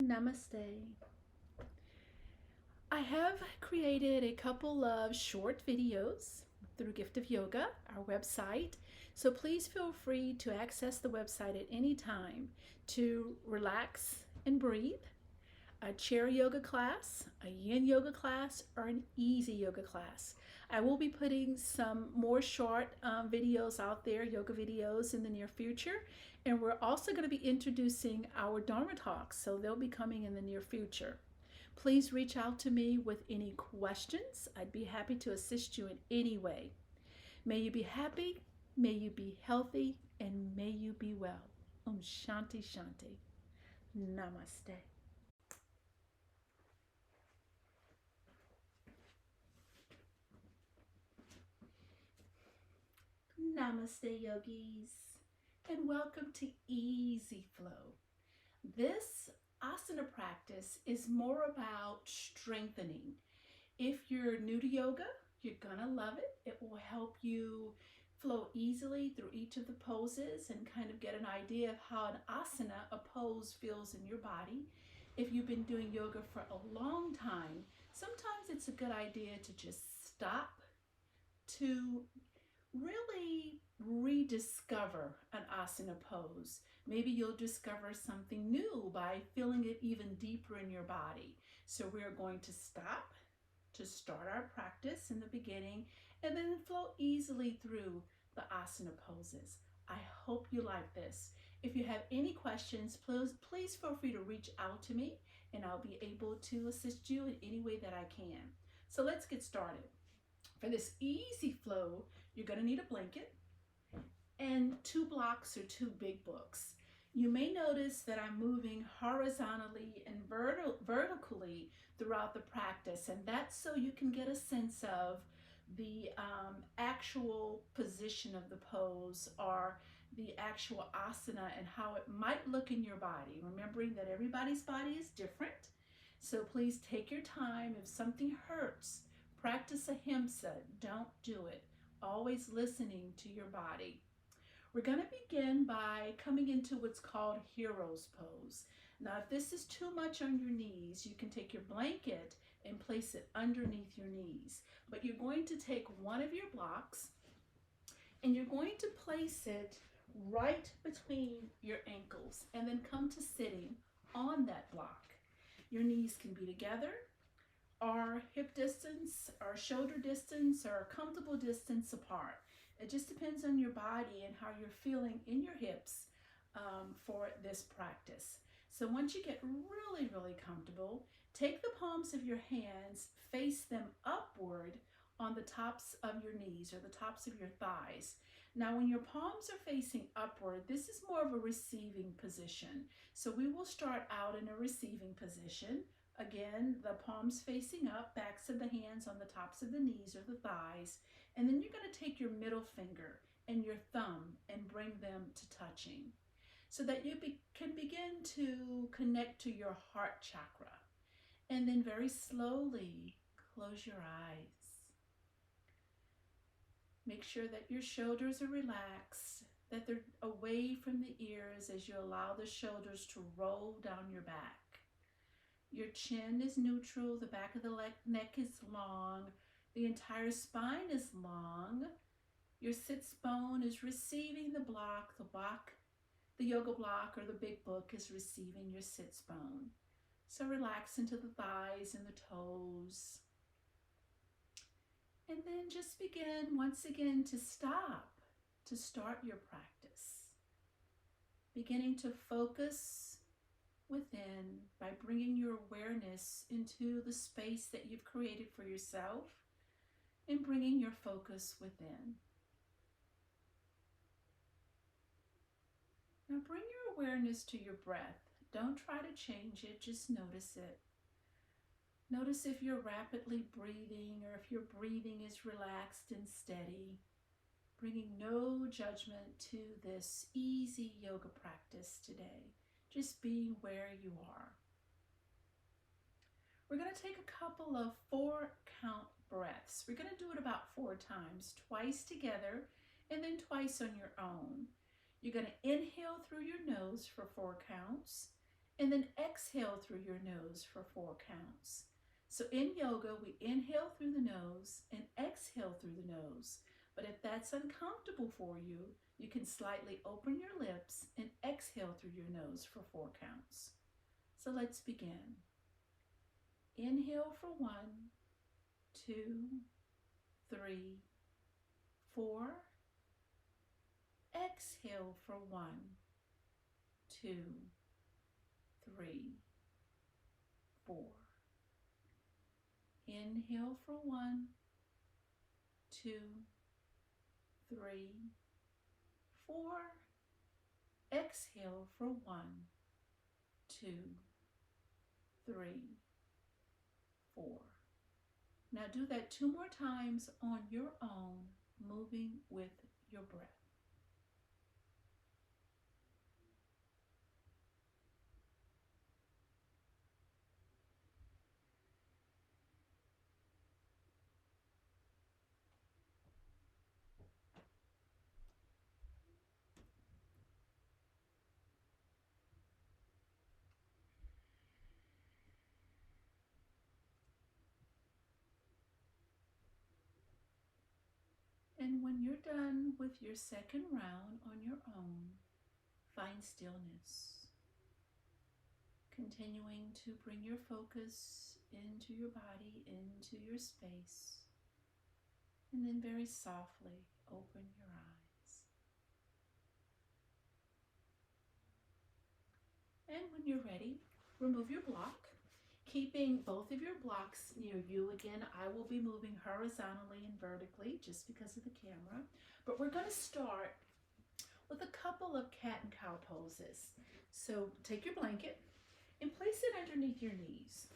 Namaste. I have created a couple of short videos through Gift of Yoga, our website. So please feel free to access the website at any time to relax and breathe. A chair yoga class, a yin yoga class, or an easy yoga class. I will be putting some more short videos out there, yoga videos, in the near future. And we're also going to be introducing our Dharma talks, so they'll be coming in the near future. Please reach out to me with any questions. I'd be happy to assist you in any way. May you be happy, may you be healthy, and may you be well. Om Shanti Shanti. Namaste. Namaste, yogis, and welcome to Easy Flow. This asana practice is more about strengthening. If you're new to yoga, you're gonna love it. It will help you flow easily through each of the poses and kind of get an idea of how an asana, a pose, feels in your body. If you've been doing yoga for a long time, sometimes it's a good idea to just stop to really rediscover an asana pose. Maybe you'll discover something new by feeling it even deeper in your body. So we're going to stop to start our practice in the beginning and then flow easily through the asana poses. I hope you like this. If you have any questions, please feel free to reach out to me and I'll be able to assist you in any way that I can. So let's get started. For this easy flow, you're going to need a blanket and 2 blocks or 2 big books. You may notice that I'm moving horizontally and vertically throughout the practice, and that's so you can get a sense of the actual position of the pose or the actual asana and how it might look in your body, remembering that everybody's body is different. So please take your time. If something hurts, practice ahimsa. Don't do it. Always listening to your body. We're going to begin by coming into what's called hero's pose. Now, if this is too much on your knees, you can take your blanket and place it underneath your knees. But you're going to take one of your blocks and you're going to place it right between your ankles and then come to sitting on that block. Your knees can be together, or hip distance, or shoulder distance, or a comfortable distance apart. It just depends on your body and how you're feeling in your hips for this practice. So once you get really, really comfortable, take the palms of your hands, face them upward on the tops of your knees or the tops of your thighs. Now, when your palms are facing upward, this is more of a receiving position. So we will start out in a receiving position. Again, the palms facing up, backs of the hands on the tops of the knees or the thighs, and then you're going to take your middle finger and your thumb and bring them to touching so that you can begin to connect to your heart chakra. And then very slowly close your eyes. Make sure that your shoulders are relaxed, that they're away from the ears as you allow the shoulders to roll down your back. Your chin is neutral, the back of the neck is long, the entire spine is long. Your sits bone is receiving the block, the yoga block or the big book is receiving your sits bone. So relax into the thighs and the toes. And then just begin once again to stop, to start your practice. Beginning to focus within by bringing your awareness into the space that you've created for yourself and bringing your focus within. Now bring your awareness to your breath. Don't try to change it, just notice it. Notice if you're rapidly breathing or if your breathing is relaxed and steady, bringing no judgment to this easy yoga practice today. Just being where you are. We're going to take a couple of 4-count breaths. We're going to do it about 4 times, twice together and then twice on your own. You're going to inhale through your nose for 4 counts And then exhale through your nose for 4 counts. So in yoga, we inhale through the nose and exhale through the nose. But if that's uncomfortable for you, you can slightly open your lips and exhale through your nose for 4 counts. So let's begin. Inhale for 1, 2, 3, 4. Exhale for 1, 2, 3, 4. Inhale for 1, 2, 3, 4. Exhale for 1, 2, 3, 4. Now do that 2 more times on your own, moving with your breath. And when you're done with your second round on your own, find stillness. Continuing to bring your focus into your body, into your space, and then very softly open your eyes. And when you're ready, remove your block. Keeping both of your blocks near you. Again, I will be moving horizontally and vertically just because of the camera. But we're going to start with a couple of cat and cow poses. So take your blanket and place it underneath your knees.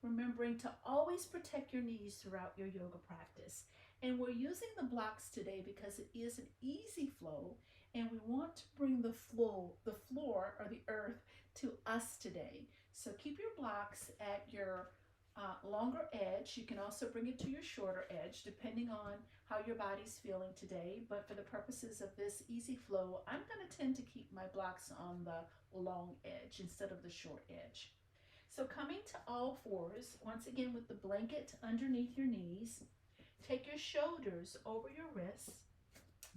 Remembering to always protect your knees throughout your yoga practice. And we're using the blocks today because it is an easy flow and we want to bring the floor or the earth to us today. So keep your blocks at your longer edge. You can also bring it to your shorter edge depending on how your body's feeling today. But for the purposes of this easy flow, I'm going to tend to keep my blocks on the long edge instead of the short edge. So coming to all fours, once again with the blanket underneath your knees, take your shoulders over your wrists,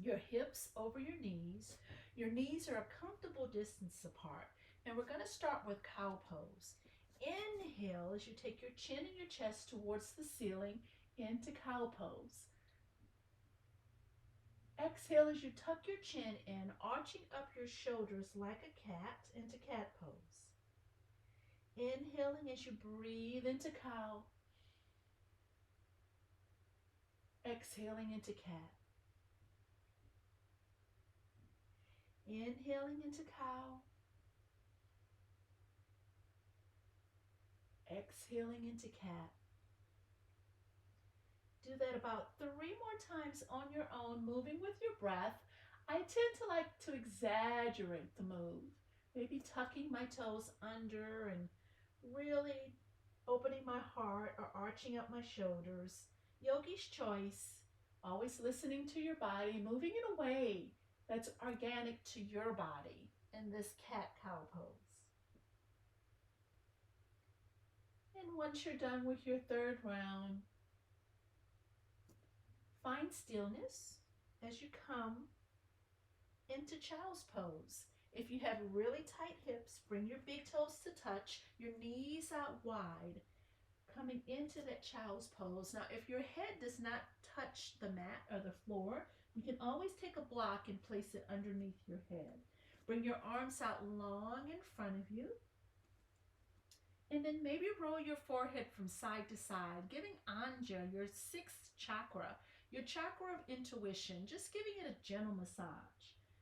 your hips over your knees. Your knees are a comfortable distance apart. And we're going to start with cow pose. Inhale as you take your chin and your chest towards the ceiling into cow pose. Exhale as you tuck your chin in, arching up your shoulders like a cat into cat pose. Inhaling as you breathe into cow. Exhaling into cat. Inhaling into cow. Exhaling into cat. Do that about 3 more times on your own, moving with your breath. I tend to like to exaggerate the move, maybe tucking my toes under and really opening my heart or arching up my shoulders. Yogi's choice, always listening to your body, moving in a way that's organic to your body in this cat-cow pose. And once you're done with your third round, find stillness as you come into child's pose. If you have really tight hips, bring your big toes to touch, your knees out wide, coming into that child's pose. Now, if your head does not touch the mat or the floor, you can always take a block and place it underneath your head. Bring your arms out long in front of you. And then maybe roll your forehead from side to side, giving Anja, your 6th chakra, your chakra of intuition, just giving it a gentle massage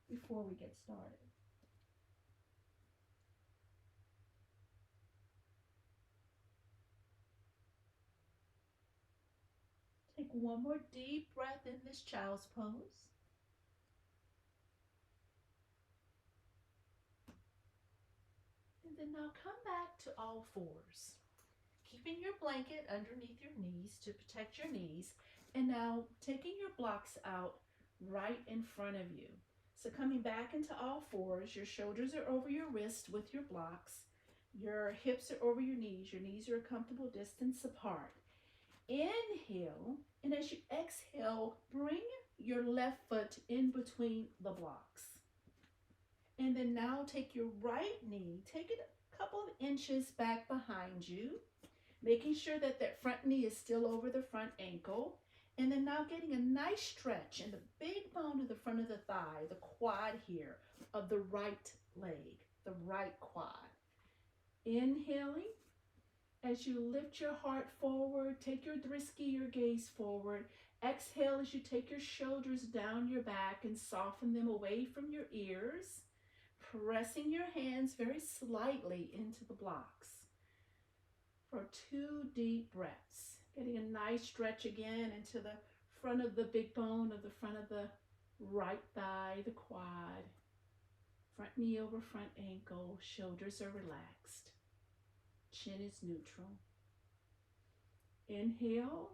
before we get started. Take one more deep breath in this child's pose. And then now come back to all fours, keeping your blanket underneath your knees to protect your knees. And now taking your blocks out right in front of you. So coming back into all fours, your shoulders are over your wrist with your blocks. Your hips are over your knees are a comfortable distance apart. Inhale, and as you exhale, bring your left foot in between the blocks. And then now take your right knee, take it a couple of inches back behind you, making sure that that front knee is still over the front ankle. And then now getting a nice stretch in the big bone of the front of the thigh, the quad here of the right leg, the right quad. Inhaling, as you lift your heart forward, take your drisky, your gaze forward. Exhale as you take your shoulders down your back and soften them away from your ears, pressing your hands very slightly into the blocks for 2 deep breaths. Getting a nice stretch again into the front of the big bone of the front of the right thigh, the quad. Front knee over front ankle, shoulders are relaxed. Chin is neutral. Inhale.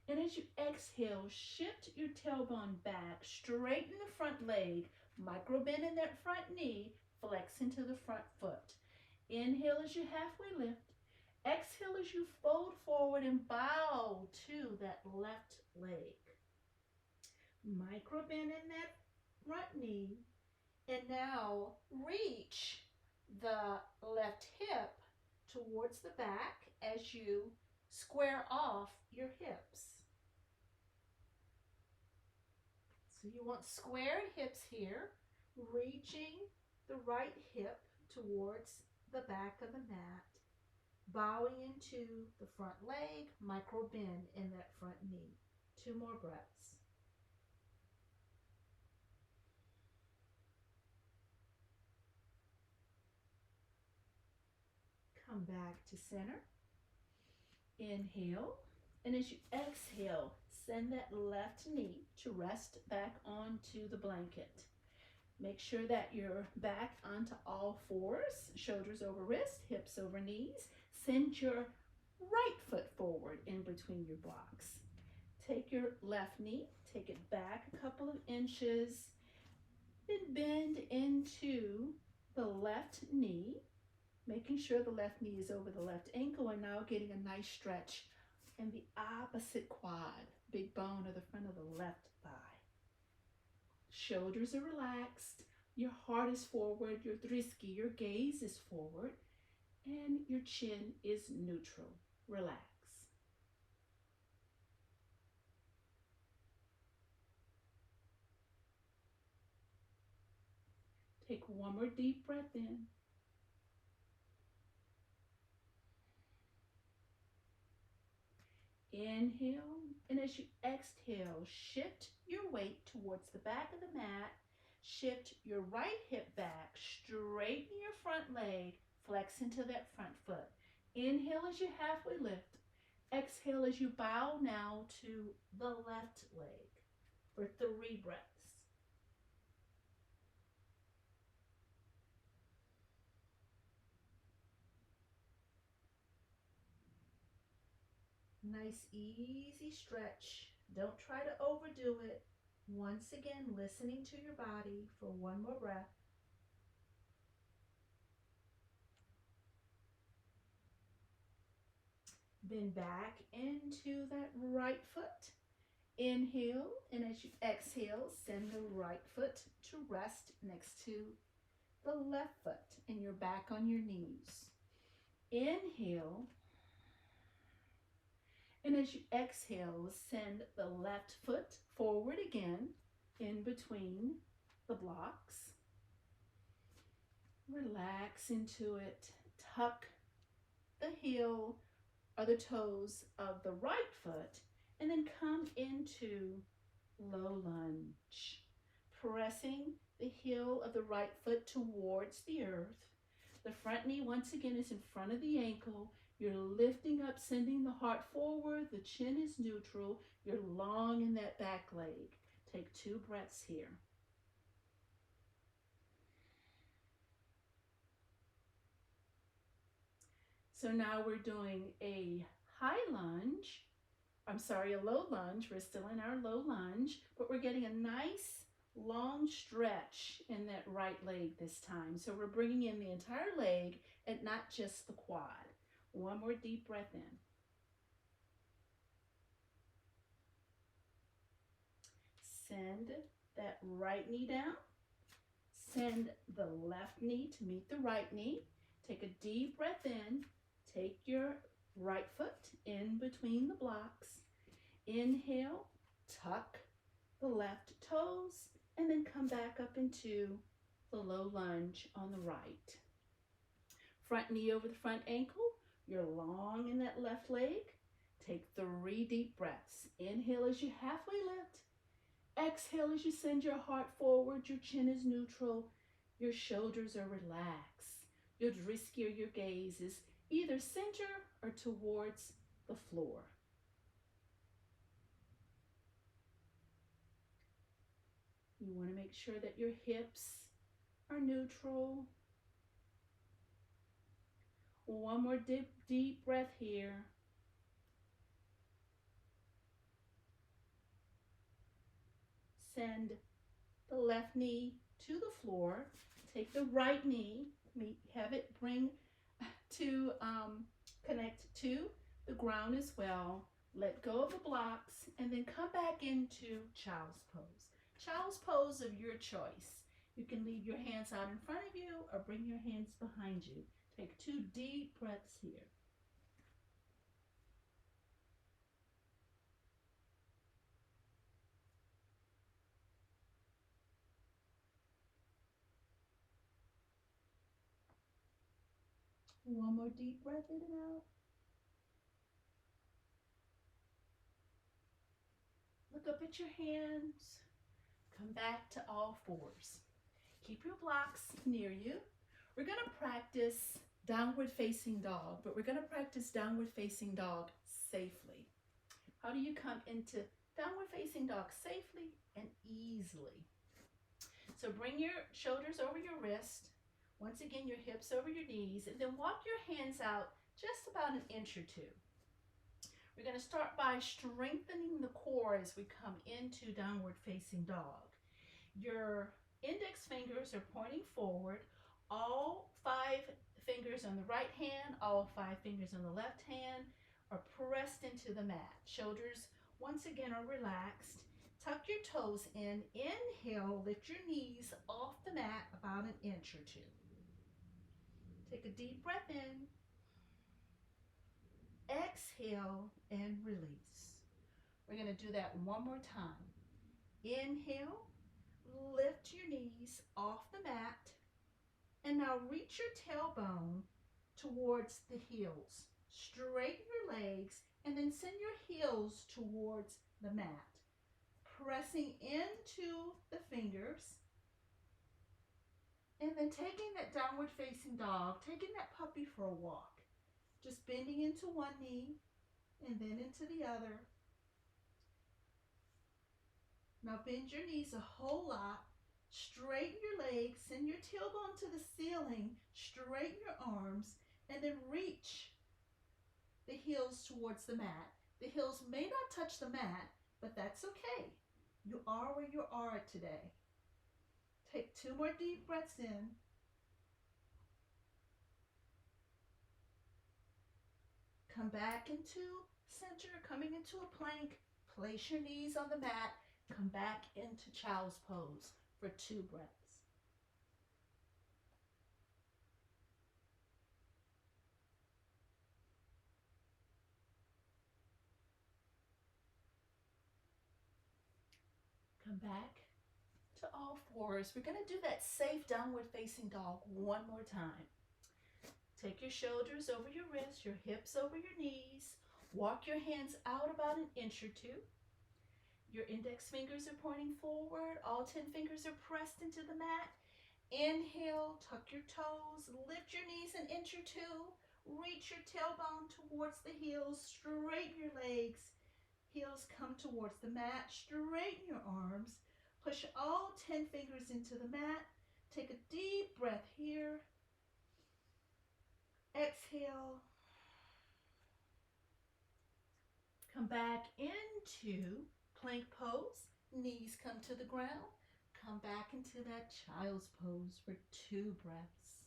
And as you exhale, shift your tailbone back, straighten the front leg, micro bend in that front knee, flex into the front foot. Inhale as you halfway lift. Exhale as you fold forward and bow to that left leg. Micro bend in that front knee. And now reach the left hip towards the back as you square off your hips. So you want squared hips here, reaching the right hip towards the back of the mat, bowing into the front leg, micro bend in that front knee. 2 more breaths. Come back to center. Inhale, and as you exhale, send that left knee to rest back onto the blanket. Make sure that you're back onto all fours, shoulders over wrist, hips over knees. Send your right foot forward in between your blocks. Take your left knee, take it back a couple of inches, then bend into the left knee, making sure the left knee is over the left ankle, and now getting a nice stretch in the opposite quad, big bone of the front of the left thigh. Shoulders are relaxed, your heart is forward, your drisky, your gaze is forward, and your chin is neutral. Relax. Take one more deep breath in. Inhale, and as you exhale, shift your weight towards the back of the mat. Shift your right hip back, straighten your front leg, flex into that front foot. Inhale as you halfway lift. Exhale as you bow now to the left leg for 3 breaths. Nice, easy stretch. Don't try to overdo it. Once again, listening to your body for 1 more breath. Then back into that right foot. Inhale, and as you exhale, send the right foot to rest next to the left foot, and you're back on your knees. Inhale, and as you exhale, send the left foot forward again in between the blocks. Relax into it. Tuck the heel or the toes of the right foot, and then come into low lunge, pressing the heel of the right foot towards the earth. The front knee once again is in front of the ankle. You're lifting up, sending the heart forward. The chin is neutral. You're long in that back leg. Take 2 breaths here. So now we're doing a low lunge. We're still in our low lunge, but we're getting a nice long stretch in that right leg this time. So we're bringing in the entire leg and not just the quad. One more deep breath in. Send that right knee down. Send the left knee to meet the right knee. Take a deep breath in. Take your right foot in between the blocks. Inhale, tuck the left toes, and then come back up into the low lunge on the right. Front knee over the front ankle. You're long in that left leg. Take 3 deep breaths. Inhale as you halfway lift. Exhale as you send your heart forward. Your chin is neutral. Your shoulders are relaxed. Your drisky or your gaze is either center or towards the floor. You want to make sure that your hips are neutral. One more deep breath here. Send the left knee to the floor. Take the right knee, have it bring to connect to the ground as well. Let go of the blocks and then come back into child's pose. Child's pose of your choice. You can leave your hands out in front of you or bring your hands behind you. Take 2 deep breaths here. One more deep breath in and out. Look up at your hands. Come back to all fours. Keep your blocks near you. We're going to practice downward facing dog, but we're going to practice downward facing dog safely. How do you come into downward facing dog safely and easily? So bring your shoulders over your wrist. Once again, your hips over your knees, and then walk your hands out just about 1 inch or 2. We're going to start by strengthening the core as we come into downward facing dog. Your index fingers are pointing forward. All 5 fingers on the right hand, all 5 fingers on the left hand are pressed into the mat. Shoulders once again are relaxed. Tuck your toes in. Inhale, lift your knees off the mat about 1 inch or 2. Take a deep breath in. Exhale and release. We're going to do that one more time. Inhale, lift your knees off the mat, and now reach your tailbone towards the heels. Straighten your legs and then send your heels towards the mat. Pressing into the fingers, and then taking that downward facing dog, taking that puppy for a walk. Just bending into one knee and then into the other. Now bend your knees a whole lot. Straighten your legs, send your tailbone to the ceiling, straighten your arms, and then reach the heels towards the mat. The heels may not touch the mat, but that's okay. You are where you are today. Take 2 more deep breaths in. Come back into center, coming into a plank. Place your knees on the mat. Come back into child's pose for 2 breaths. Come back to all fours. We're going to do that safe downward facing dog one more time. Take your shoulders over your wrists, your hips over your knees. Walk your hands out about 1 inch or 2. Your index fingers are pointing forward. All 10 fingers are pressed into the mat. Inhale, tuck your toes, lift your knees 1 inch or 2. Reach your tailbone towards the heels. Straighten your legs. Heels come towards the mat. Straighten your arms. Push all 10 fingers into the mat. Take a deep breath here. Exhale. Come back into plank pose. Knees come to the ground. come back into that child's pose for 2 breaths.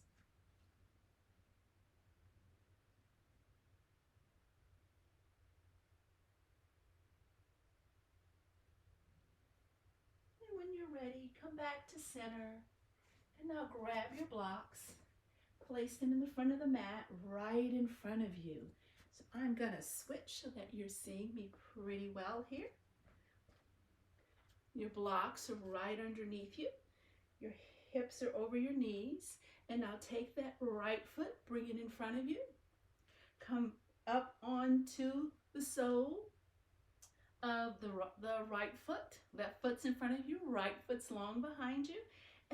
And when you're ready, come back to center. And now grab your blocks, place them in the front of the mat, right in front of you. So I'm gonna switch so that you're seeing me pretty well here. Your blocks are right underneath you. Your hips are over your knees. And now take that right foot, bring it in front of you. Come up onto the sole of the right foot. Left foot's in front of you, right foot's long behind you.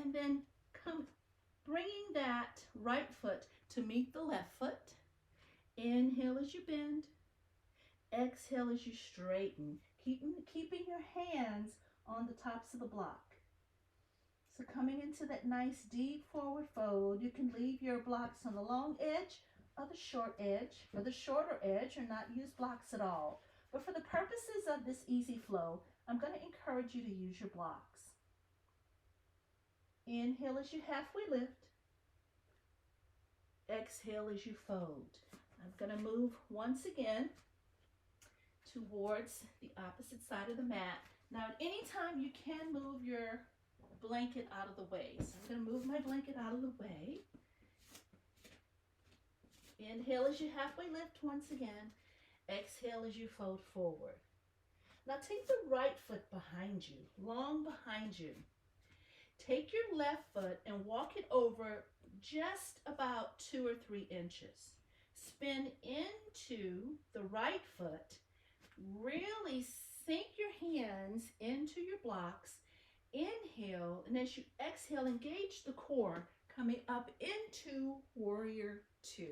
And then come bringing that right foot to meet the left foot. Inhale as you bend. Exhale as you straighten. Keeping your hands on the tops of the block. So coming into that nice deep forward fold, you can leave your blocks on the long edge or the short edge. For the shorter edge, or not use blocks at all. But for the purposes of this easy flow, I'm going to encourage you to use your blocks. Inhale as you halfway lift. Exhale as you fold. I'm going to move once again towards the opposite side of the mat. Now at any time you can move your blanket out of the way. So I'm going to move my blanket out of the way. Inhale as you halfway lift once again. Exhale as you fold forward. Now take the right foot behind you, long behind you. Take your left foot and walk it over just about 2 or 3 inches. Spin into the right foot. Really sink your hands into your blocks. Inhale, and as you exhale, engage the core, coming up into Warrior 2.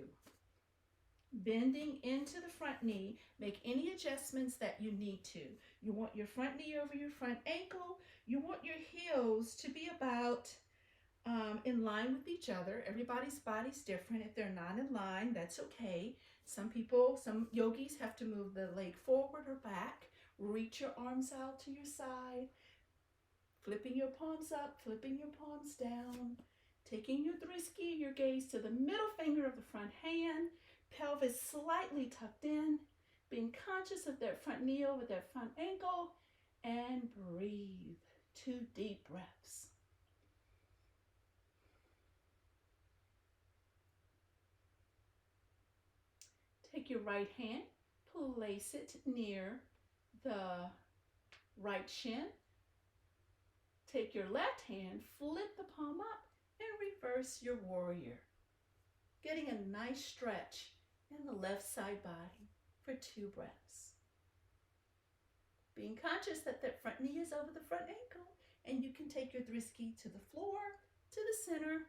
Bending into the front knee, make any adjustments that you need to. You want your front knee over your front ankle. You want your heels to be about in line with each other. Everybody's body's different. If they're not in line, that's okay. Some yogis have to move the leg forward or back. Reach your arms out to your side. Flipping your palms up, flipping your palms down. Taking your drisky, your gaze to the middle finger of the front hand. Pelvis slightly tucked in. Being conscious of that front knee over that front ankle. And breathe. 2 deep breaths. Take your right hand, place it near the right shin. Take your left hand, flip the palm up, and reverse your warrior. Getting a nice stretch in the left side body for 2 breaths. Being conscious that that front knee is over the front ankle, and you can take your drisky to the floor, to the center,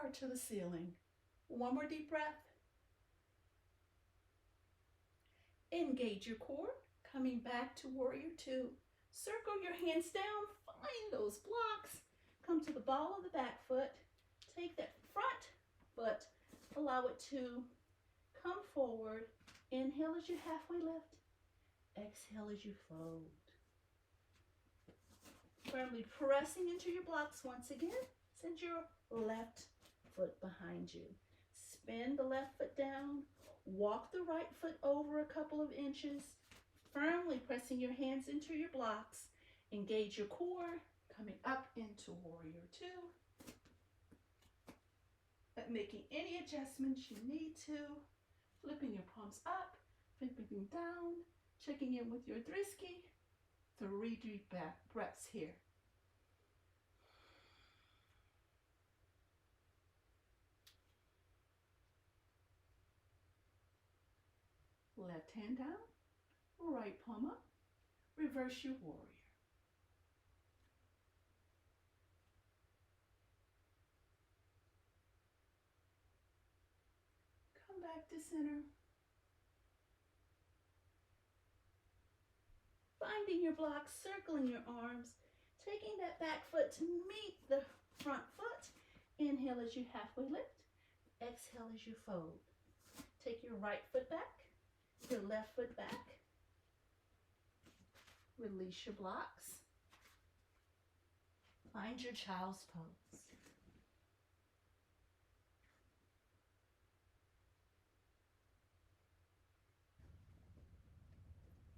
or to the ceiling. 1 more deep breath. Engage your core, coming back to Warrior 2. Circle your hands down, find those blocks. Come to the ball of the back foot. Take that front foot, allow it to come forward. Inhale as you halfway lift. Exhale as you fold. Firmly pressing into your blocks once again. Send your left foot behind you. Spin the left foot down. Walk the right foot over a couple of inches. Firmly pressing your hands into your blocks. Engage your core. Coming up into Warrior 2. But making any adjustments you need to. Flipping your palms up. Flipping them down. Checking in with your drisky. 3 deep breaths here. Left hand down, right palm up, reverse your warrior. Come back to center. Finding your blocks, circling your arms, taking that back foot to meet the front foot. Inhale as you halfway lift. Exhale as you fold. Take your right foot back. Your left foot back. Release your blocks. Find your child's pose.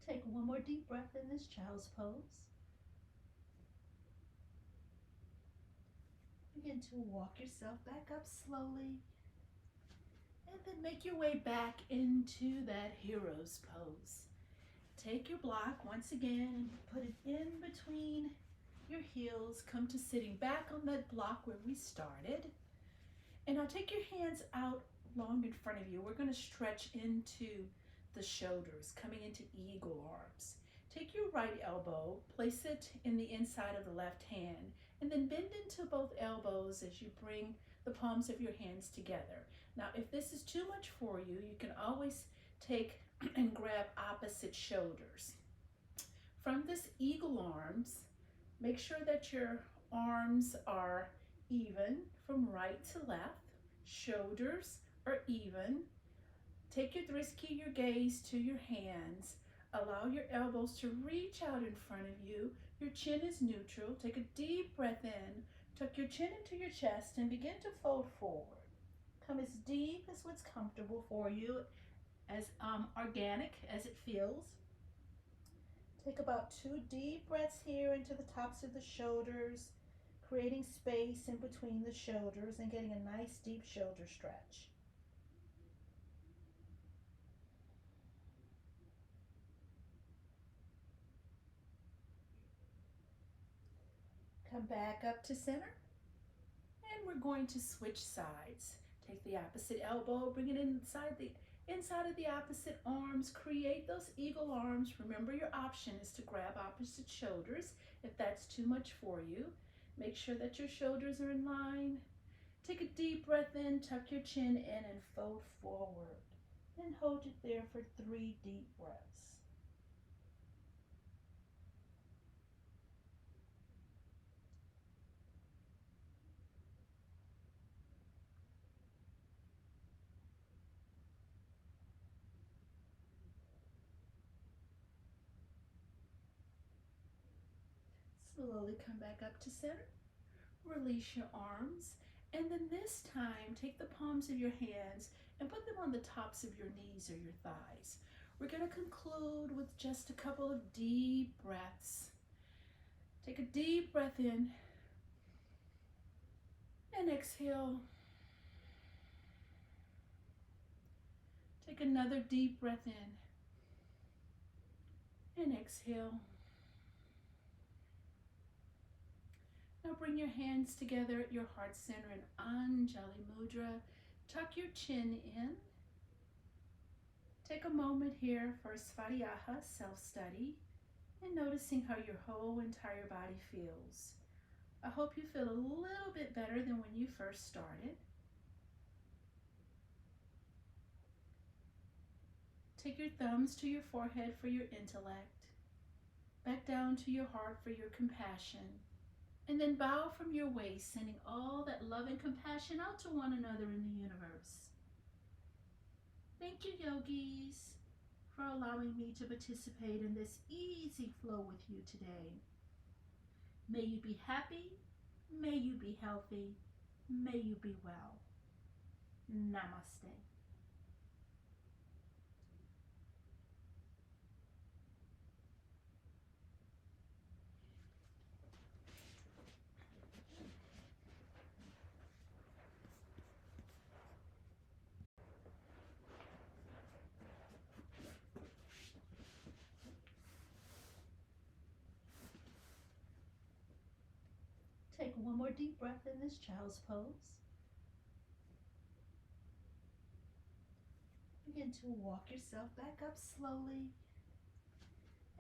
Take one more deep breath in this child's pose. Begin to walk yourself back up slowly. And then make your way back into that hero's pose. Take your block once again and put it in between your heels. Come to sitting back on that block where we started. And now take your hands out long in front of you. We're going to stretch into the shoulders, coming into eagle arms. Take your right elbow, place it in the inside of the left hand, and then bend into both elbows as you bring the palms of your hands together. Now, if this is too much for you, you can always take and grab opposite shoulders. From this eagle arms, make sure that your arms are even from right to left. Shoulders are even. Take your gaze to your hands. Allow your elbows to reach out in front of you. Your chin is neutral. Take a deep breath in. Tuck your chin into your chest and begin to fold forward. Come as deep as what's comfortable for you, as organic as it feels. Take about 2 deep breaths here into the tops of the shoulders, creating space in between the shoulders and getting a nice deep shoulder stretch. Come back up to center, and we're going to switch sides. Take the opposite elbow, bring it inside of the opposite arms. Create those eagle arms. Remember, your option is to grab opposite shoulders if that's too much for you. Make sure that your shoulders are in line. Take a deep breath in, tuck your chin in, and fold forward. Then hold it there for 3 deep breaths. Slowly come back up to center. Release your arms, and then this time take the palms of your hands and put them on the tops of your knees or your thighs. We're going to conclude with just a couple of deep breaths. Take a deep breath in and exhale. Take another deep breath in and exhale. Now bring your hands together at your heart center in Anjali Mudra. Tuck your chin in. Take a moment here for Svadhyaya, self-study, and noticing how your whole entire body feels. I hope you feel a little bit better than when you first started. Take your thumbs to your forehead for your intellect, back down to your heart for your compassion, and then bow from your waist, sending all that love and compassion out to one another in the universe. Thank you, yogis, for allowing me to participate in this easy flow with you today. May you be happy, may you be healthy, may you be well. Namaste. Take one more deep breath in this child's pose. Begin to walk yourself back up slowly.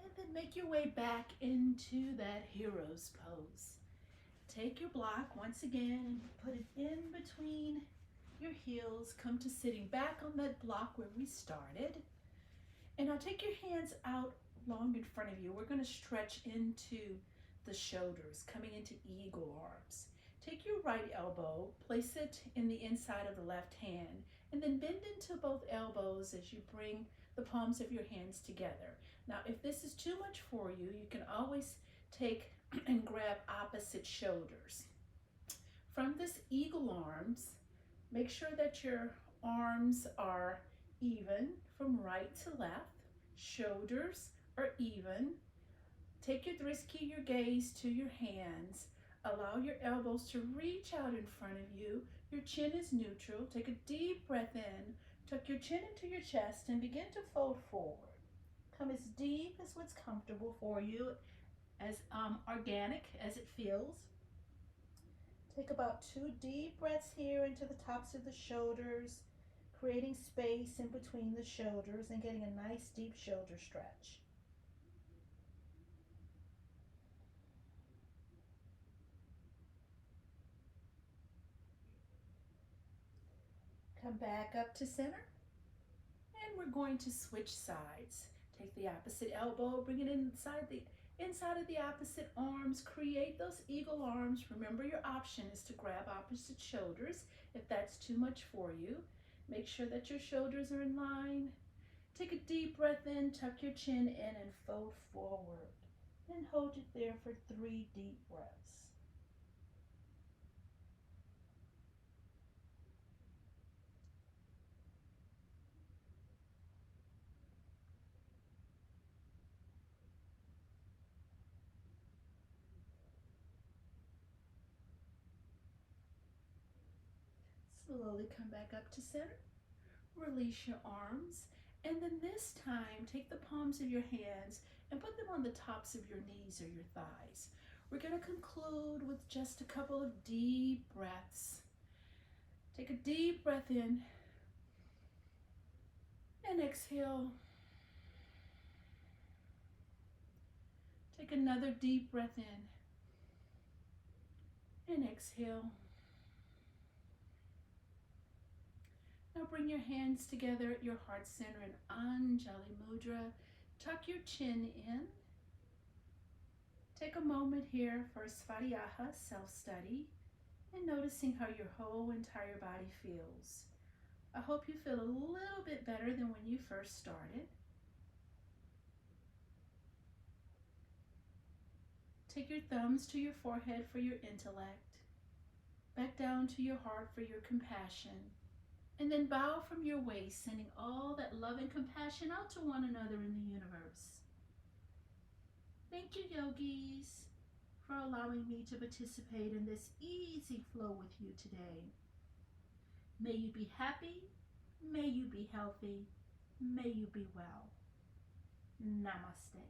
And then make your way back into that hero's pose. Take your block once again and put it in between your heels. Come to sitting back on that block where we started. And now take your hands out long in front of you. We're going to stretch into the shoulders, coming into eagle arms. Take your right elbow, place it in the inside of the left hand, and then bend into both elbows as you bring the palms of your hands together. Now, if this is too much for you, you can always take and grab opposite shoulders. From this eagle arms, make sure that your arms are even from right to left. Shoulders are even. Take your wrist, key your gaze to your hands. Allow your elbows to reach out in front of you. Your chin is neutral. Take a deep breath in. Tuck your chin into your chest and begin to fold forward. Come as deep as what's comfortable for you, as organic as it feels. Take about 2 deep breaths here into the tops of the shoulders, creating space in between the shoulders and getting a nice deep shoulder stretch. Come back up to center, and we're going to switch sides. Take the opposite elbow, bring it inside of the opposite arms. Create those eagle arms. Remember, your option is to grab opposite shoulders if that's too much for you. Make sure that your shoulders are in line. Take a deep breath in, tuck your chin in, and fold forward. Then hold it there for 3 deep breaths. Slowly come back up to center. Release your arms, and then this time take the palms of your hands and put them on the tops of your knees or your thighs. We're going to conclude with just a couple of deep breaths. Take a deep breath in and exhale. Take another deep breath in and exhale. Now bring your hands together at your heart center in Anjali Mudra. Tuck your chin in. Take a moment here for Svadhyaya, self-study, and noticing how your whole entire body feels. I hope you feel a little bit better than when you first started. Take your thumbs to your forehead for your intellect, back down to your heart for your compassion, and then bow from your waist, sending all that love and compassion out to one another in the universe. Thank you, yogis, for allowing me to participate in this easy flow with you today. May you be happy, may you be healthy, may you be well. Namaste.